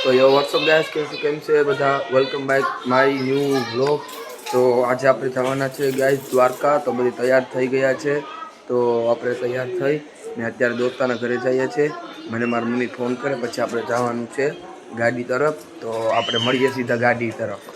તો યો WhatsApp guys કેમ છે બધા, welcome back my new vlog. તો આજે આપણે જવાના છે ગાઈસ દ્વારકા। તો બધી તૈયાર થઈ ગયા છે, તો આપણે તૈયાર થઈ ને અત્યારે દોસ્તાના ઘરે જઈએ છીએ। મને મારી મમ્મી ફોન કરે પછી આપણે જવાનું છે ગાડી તરફ। તો આપણે મળીએ સીધા ગાડી તરફ।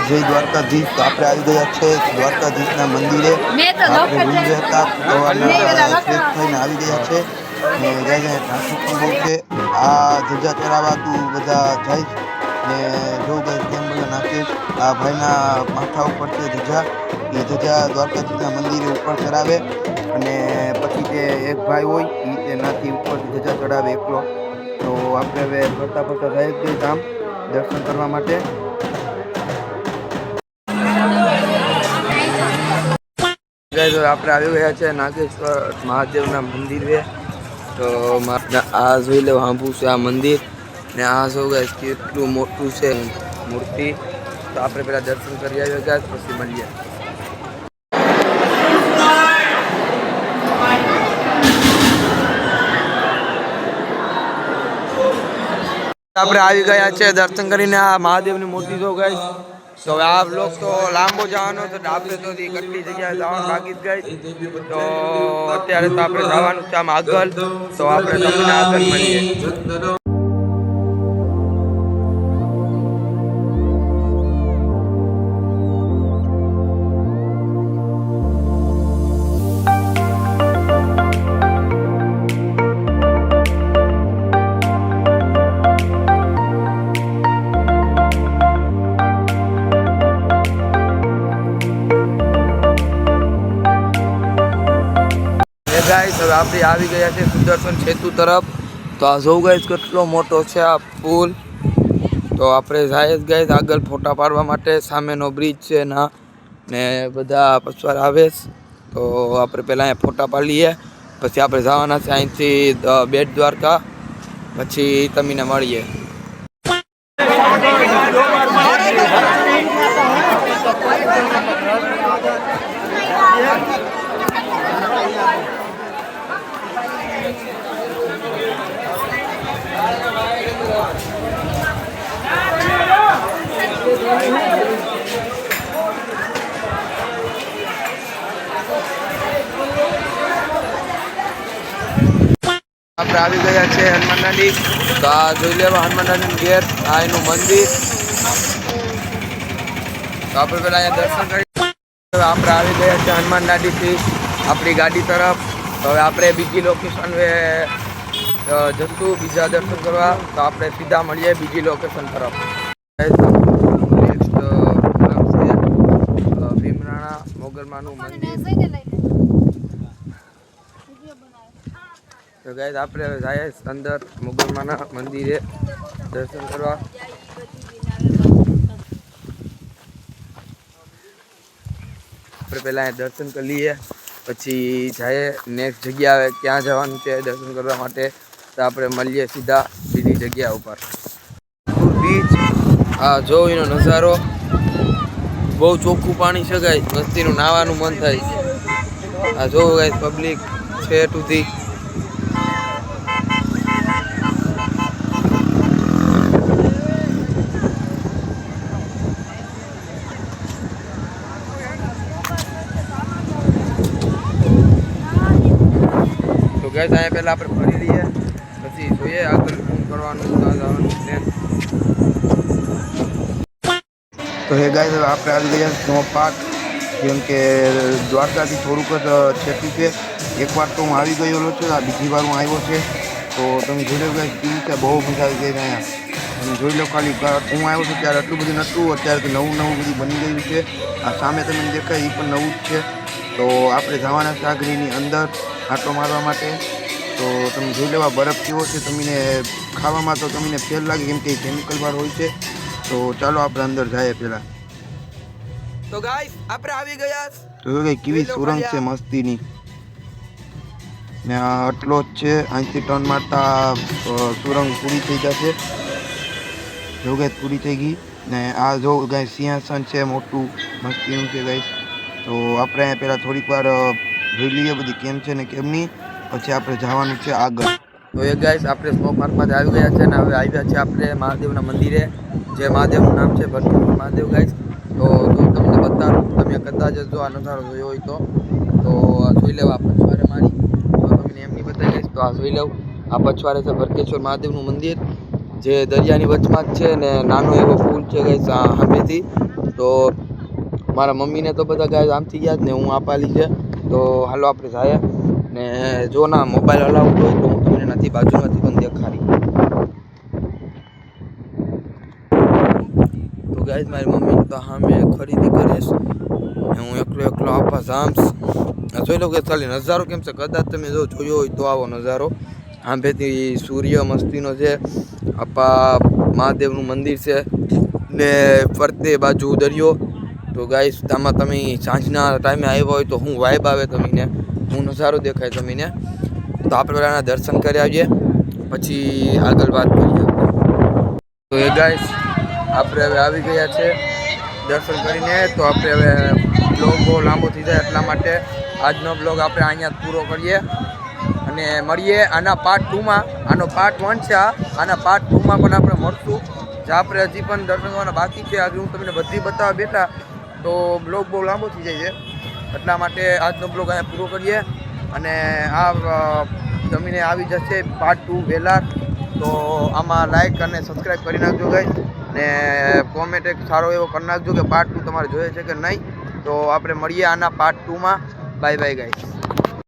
जय द्वारकाधीश। तो आप आई गया है द्वारकाधीश मंदिरे। आई गया है ट्राफिक बहुत है। आ ध्वजा चढ़ावा तू बधा जाए जो गए केम बोले नाकेश आ भाईना माथा ऊपर से ध्वजा ये ध्वजा द्वारकाधीश मंदिर ऊपर चढ़ावे અને પછી જે એક ભાઈ હોય એ તેનાથી ઉપર ધજા ચડાવે એકલો। તો આપણે હવે ફરતા ફરતા જાય છે ગામ દર્શન કરવા માટે। આપણે આવી ગયા છે નાગેશ્વર મહાદેવના મંદિરે। તો આ જોઈ લો હાંભું છે આ મંદિર ને આ જો ગાઈસ કેટલું મોટું છે મૂર્તિ। તો આપણે પેલા દર્શન કરી આવ્યા ગાઈસ પછી મળીએ। આપણે આવી ગયા છે દર્શન કરીને આ મહાદેવની મૂર્તિ જો ગાઈસ। તો આ બ્લોગ તો લાંબો જવાનો તો આપણે તો કેટલી જગ્યાએ જવાનું બાકી જ ગઈ। તો અત્યારે તો આપણે જવાનું છે આમ આગળ। તો આપણે તમને આગળ મળીએ। गाइस હવે આપણે આવી ગયા છે સુદર્શન સેતુ તરફ। તો આ જો ગાઈસ કેટલો મોટો છે આ પુલ। તો આપણે જાય જ ગાઈસ આગળ ફોટા પાડવા માટે। સામેનો બ્રિજ છે ના ને બધા પછવાર આવે। તો આપણે પહેલાં અહીંયા ફોટા પાડી લઈએ પછી આપણે જવાના છે અહીંથી બેટ દ્વારકા। પછી તમને મળીએ। આપણે આવી ગયા છે હનુમાનનાની। તો આ જોઈ લેવા હનુમાનનાની ગેટ આ એનું મંદિર। તો આપણે પેલા અહીંયા દર્શન કરી આપણે આવી ગયા છે હનુમાનનાડીથી આપણી ગાડી તરફ। તો હવે આપણે બીજી લોકેશન જશું બીજા દર્શન કરવા। તો આપણે સીધા મળીએ બીજી લોકેશન તરફ। નેક્સ્ટ પ્રોગ્રામ છે ભીમરાણા મોગલમાનું મંદિર। તો ગાઈસ આપણે જાય અંદર મોગલમાના મંદિરે દર્શન કરવા। આપણે પહેલાં અહીંયા દર્શન કરી લઈએ પછી જાય નેક્સ્ટ જગ્યાએ ક્યાં જવાનું છે દર્શન કરવા માટે। તો આપણે મળીએ સીધા બીજી જગ્યા ઉપર બીચ। આ જો એનો નજારો બહુ ચોખ્ખું પાણી છે ગાઈસ, મસ્તીનું નાહવાનું મન થાય। આ જો ગાઈસ પબ્લિક છે સુધી। गाइस आया पहला આપણે ફરી લઈએ પછી જોઈએ આગળ શું કરવાનું જવાનું છે। તો હે ગાઈસ આપણે આવી ગયા સ્નો પાર્ક, જેમ કે દ્વારકાથી થોડુંક જ છેટી છે એકવાર તો હું આવી ગયેલો છું, આ બીજી વાર હું આવ્યો છે. તો તમે જોઈ લો ગાઈસ કેવી રીતે બહુ મજા આવી ગઈ અહીંયા. તમે જોઈ લો ખાલી હું આવ્યો છું ત્યારે આટલું બધું નહોતું, અત્યારે તો નવું બધું બની ગયું છે. આ સામે તમને દેખાય એ પણ નવું જ છે. તો આપણે જવાના છે સાગરીની અંદર આંટો મારવા માટે. તો તમે જોઈ લેવા બરફ કેવો છે, તમને ખાવામાં તો તમને ફેર લાગે કેમ કે કેમિકલ વાળો હોય છે. તો ચાલો આપણે અંદર જઈએ પહેલા. તો ગાઈસ આપણે આવી ગયા. તો કે કેવી સુરંગ છે મસ્તીની, ને આટલો જ છે. અહીંથી ટર્ન મારતા સુરંગ પૂરી થઈ જશે. જો ગાઈસ પૂરી થઈ ગઈ. ને આ જો ગાઈસ સિંહાસન છે મોટું મસ્તીનું છે ગાઈસ. તો આપણે અહીંયા પહેલાં થોડીક વાર જોઈ લઈએ બધી કેમ છે ને કેમ નહીં, પછી આપણે જવાનું છે આગળ. તો એ ગાઈસ આપણે સ્નો પાર્કમાંથી આવી ગયા છે ને હવે આવ્યા છે આપણે મહાદેવના મંદિરે, જે મહાદેવનું નામ છે ભરતેશ્વર મહાદેવ ગાઈસ. તો તમને બતાવું, તમે કદાચ જો આ નજારો જોયો હોય તો જોઈ લેવા પછવારે મારી. તો તમને એમ નહીં બતાવી ગઈશ તો આ જોઈ લઉં. આ પછવારે છે ભરતેશ્વર મહાદેવનું મંદિર, જે દરિયાની વચમાં જ છે ને નાનો એવો પુલ છે ગાઈસ સામેથી. તો મારા મમ્મીને તો બધા ગાઈસ આમથી ગયા જ ને હું આપાલી છે. તો હાલો આપણે જાય ને જો ના મોબાઈલ અલાઉડ હોય તો હું તમને નથી બાજુમાંથી પણ દેખાડી. તો ગાઈસ મારી મમ્મી તો સામે ખરીદી કરીશ ને હું એકલો આપવા જામ્સ. જોઈ લો કે ખાલી નજારો કેમ છે, કદાચ તમે જો જોયો હોય તો આવો નજારો. આંબેથી સૂર્ય મસ્તીનો છે, આપા મહાદેવનું મંદિર છે ને ફરતે બાજુ દરિયો. તો ગાઈસ આમાં તમે સાંજના ટાઈમે આવ્યા હોય તો હું વાઇબ આવે તમને, હું નજારો દેખાય તમને. તો આપણે પહેલાં દર્શન કરી આવીએ પછી આગળ વાત કરીએ. તો એ ગાઈસ આપણે હવે આવી ગયા છે દર્શન કરીને. તો આપણે હવે બ્લોગ બહુ લાંબો થઈ જાય એટલા માટે આજનો બ્લોગ આપણે અહીંયા પૂરો કરીએ અને મળીએ આના પાર્ટ 2માં. આનો પાર્ટ 1 છે, આના પાર્ટ 2માં પણ આપણે મળશું. જે આપણે હજી પણ દર્શન કરવાના બાકી છે, આજે હું તમને બધી બતાવવા બેઠા તો બ્લોગ બહુ લાંબો થઈ જાય છે. એટલા માટે આજનો બ્લોગ અહીંયા પૂરો કરીએ અને આ તમને આવી જશે પાર્ટ 2 વહેલા. તો આમાં લાઈક અને સબસ્ક્રાઈબ કરી નાખજો ગાઈસ ને કોમેન્ટ એક સારો એવો કરી નાખજો કે પાર્ટ 2 તમારે જોઈએ છે કે નહીં. તો આપણે મળીએ આના પાર્ટ 2માં. Bye bye guys.